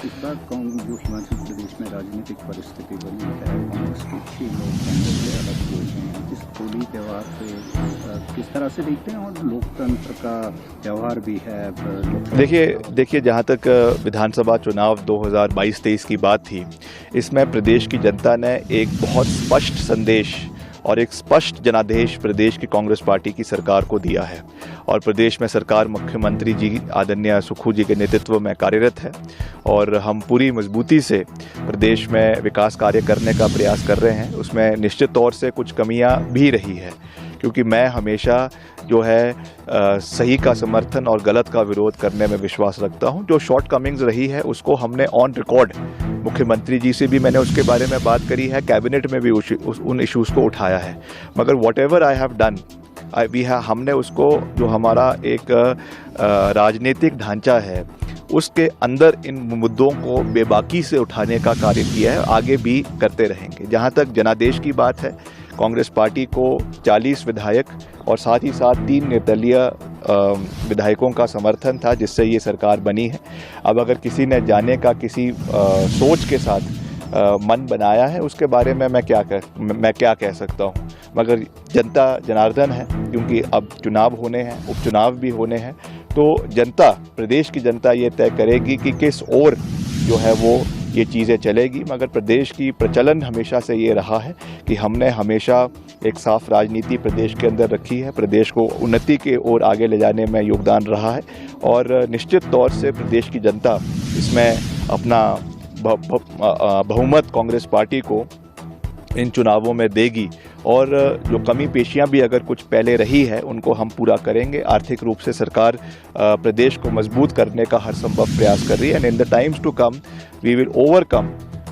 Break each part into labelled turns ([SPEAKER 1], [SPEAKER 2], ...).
[SPEAKER 1] इस बार जो हिमाचल प्रदेश में राजनीतिक परिस्थिति बनी है, कांग्रेस के 6 लोग कांग्रेस से अलग हुए हैं। इस होली त्यौहार से किस तरह से देखते हैं, और लोकतंत्र का त्यौहार भी है।
[SPEAKER 2] देखिए जहाँ तक विधानसभा चुनाव 2022-23 की बात थी, इसमें प्रदेश की जनता ने एक बहुत स्पष्ट संदेश और एक स्पष्ट जनादेश प्रदेश की कांग्रेस पार्टी की सरकार को दिया है। और प्रदेश में सरकार मुख्यमंत्री जी आदरणीय सुखू जी के नेतृत्व में कार्यरत है और हम पूरी मजबूती से प्रदेश में विकास कार्य करने का प्रयास कर रहे हैं। उसमें निश्चित तौर से कुछ कमियां भी रही है, क्योंकि मैं हमेशा जो है सही का समर्थन और गलत का विरोध करने में विश्वास रखता हूं। जो शॉर्ट कमिंग्स रही है उसको हमने ऑन रिकॉर्ड मुख्यमंत्री जी से भी मैंने उसके बारे में बात करी है, कैबिनेट में भी उन इश्यूज़ को उठाया है। मगर what ever I have done, हमने उसको जो हमारा एक राजनीतिक ढांचा है उसके अंदर इन मुद्दों को बेबाकी से उठाने का कार्य किया है, आगे भी करते रहेंगे। जहां तक जनादेश की बात है, कांग्रेस पार्टी को 40 विधायक और साथ ही साथ 3 निर्दलीय विधायकों का समर्थन था, जिससे ये सरकार बनी है। अब अगर किसी ने जाने का किसी सोच के साथ मन बनाया है, उसके बारे में मैं क्या कह सकता हूँ। मगर जनता जनार्दन है, क्योंकि अब चुनाव होने हैं, उपचुनाव भी होने हैं, तो जनता, प्रदेश की जनता ये तय करेगी कि किस ओर जो है वो ये चीज़ें चलेगी। मगर प्रदेश की प्रचलन हमेशा से ये रहा है कि हमने हमेशा एक साफ राजनीति प्रदेश के अंदर रखी है, प्रदेश को उन्नति के ओर आगे ले जाने में योगदान रहा है। और निश्चित तौर से प्रदेश की जनता इसमें अपना बहुमत कांग्रेस पार्टी को इन चुनावों में देगी। और जो कमी पेशियां भी अगर कुछ पहले रही है उनको हम पूरा करेंगे। आर्थिक रूप से सरकार प्रदेश को मजबूत करने का हर संभव प्रयास कर रही है। And in the times to come we will overcome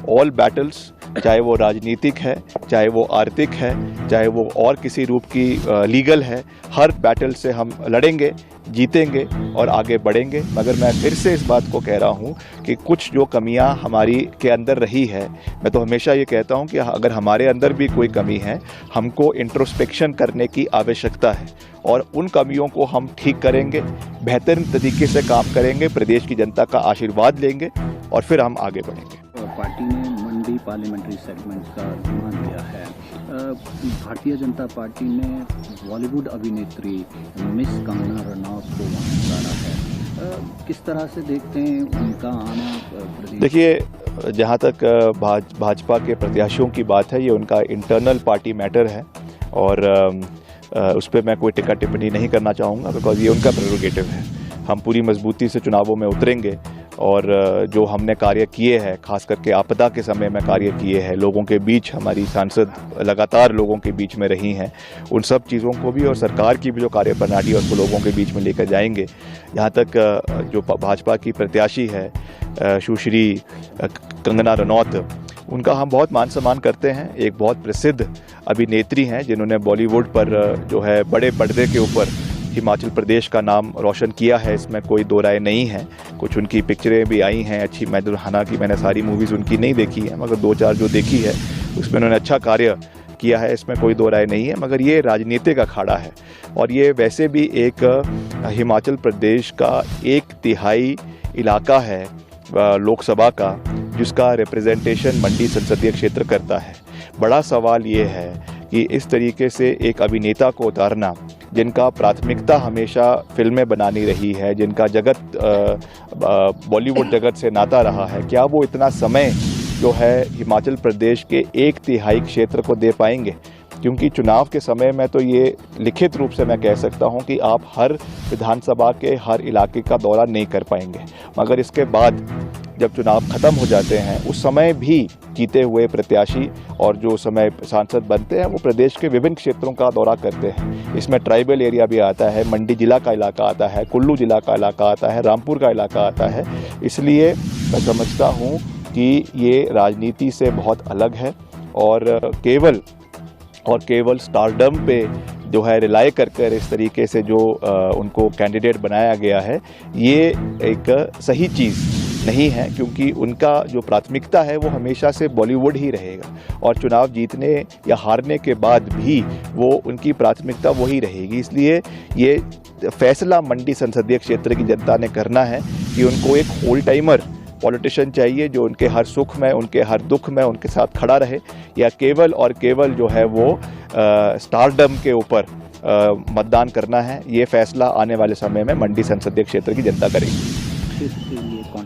[SPEAKER 2] all battles, चाहे वो राजनीतिक है, चाहे वो आर्थिक है, चाहे वो और किसी रूप की लीगल है। हर बैटल से हम लड़ेंगे, जीतेंगे और आगे बढ़ेंगे। मगर मैं फिर से इस बात को कह रहा हूँ कि कुछ जो कमियाँ हमारी के अंदर रही है, मैं तो हमेशा ये कहता हूँ कि अगर हमारे अंदर भी कोई कमी है, हमको इंट्रोस्पेक्शन करने की आवश्यकता है और उन कमियों को हम ठीक करेंगे, बेहतरीन तरीके से काम करेंगे, प्रदेश की जनता का आशीर्वाद लेंगे और फिर हम आगे बढ़ेंगे।
[SPEAKER 1] पार्टी ने मंडी पार्लियामेंट्री सेगमेंट का जिम्मा लिया है। भारतीय जनता पार्टी ने बॉलीवुड अभिनेत्री मिस कंगना रनौत को वहाँ उतारा है। किस तरह से देखते हैं उनका आना प्रदेश?
[SPEAKER 2] देखिए, जहाँ तक भाजपा के प्रत्याशियों की बात है, ये उनका इंटरनल पार्टी मैटर है और उस पर मैं कोई टिक्का टिप्पणी नहीं करना चाहूँगा, बिकॉज ये उनका प्रेरोगेटिव है। हम पूरी मजबूती से चुनावों में उतरेंगे और जो हमने कार्य किए हैं, खास करके आपदा के समय में कार्य किए हैं, लोगों के बीच हमारी सांसद लगातार लोगों के बीच में रही हैं, उन सब चीज़ों को भी और सरकार की भी जो कार्य प्रणाली है उसको लोगों के बीच में लेकर जाएंगे। यहाँ तक जो भाजपा की प्रत्याशी है सुश्री कंगना रनौत, उनका हम बहुत मान सम्मान करते हैं। एक बहुत प्रसिद्ध अभिनेत्री हैं जिन्होंने बॉलीवुड पर जो है बड़े पर्दे के ऊपर हिमाचल प्रदेश का नाम रोशन किया है, इसमें कोई दो राय नहीं है। कुछ उनकी पिक्चरें भी आई हैं अच्छी, हालांकि मैंने सारी मूवीज़ उनकी नहीं देखी है, मगर 2-4 जो देखी है उसमें उन्होंने अच्छा कार्य किया है, इसमें कोई दो राय नहीं है। मगर ये राजनीतिक अखाड़ा है और ये वैसे भी एक हिमाचल प्रदेश का 1/3 इलाका है लोकसभा का, जिसका रिप्रेजेंटेशन मंडी संसदीय क्षेत्र करता है। बड़ा सवाल ये है कि इस तरीके से एक अभिनेता को उतारना, जिनका प्राथमिकता हमेशा फिल्में बनानी रही है, जिनका जगत बॉलीवुड जगत से नाता रहा है, क्या वो इतना समय जो है हिमाचल प्रदेश के 1/3 क्षेत्र को दे पाएंगे? क्योंकि चुनाव के समय में तो ये लिखित रूप से मैं कह सकता हूं कि आप हर विधानसभा के हर इलाके का दौरा नहीं कर पाएंगे। मगर इसके बाद जब चुनाव खत्म हो जाते हैं, उस समय भी जीते हुए प्रत्याशी और जो समय सांसद बनते हैं वो प्रदेश के विभिन्न क्षेत्रों का दौरा करते हैं। इसमें ट्राइबल एरिया भी आता है, मंडी जिला का इलाका आता है, कुल्लू जिला का इलाका आता है, रामपुर का इलाका आता है। इसलिए मैं समझता हूँ कि ये राजनीति से बहुत अलग है और केवल स्टारडम पे जो है रिलाई कर इस तरीके से जो उनको कैंडिडेट बनाया गया है, ये एक सही चीज़ नहीं है। क्योंकि उनका जो प्राथमिकता है वो हमेशा से बॉलीवुड ही रहेगा और चुनाव जीतने या हारने के बाद भी वो उनकी प्राथमिकता वही रहेगी। इसलिए ये फैसला मंडी संसदीय क्षेत्र की जनता ने करना है कि उनको एक होल टाइमर पॉलिटिशियन चाहिए जो उनके हर सुख में, उनके हर दुख में उनके साथ खड़ा रहे, या केवल और केवल जो है वो स्टारडम के ऊपर मतदान करना है, ये फैसला आने वाले समय में मंडी संसदीय क्षेत्र की जनता करेगी।
[SPEAKER 1] इसके लिए कौन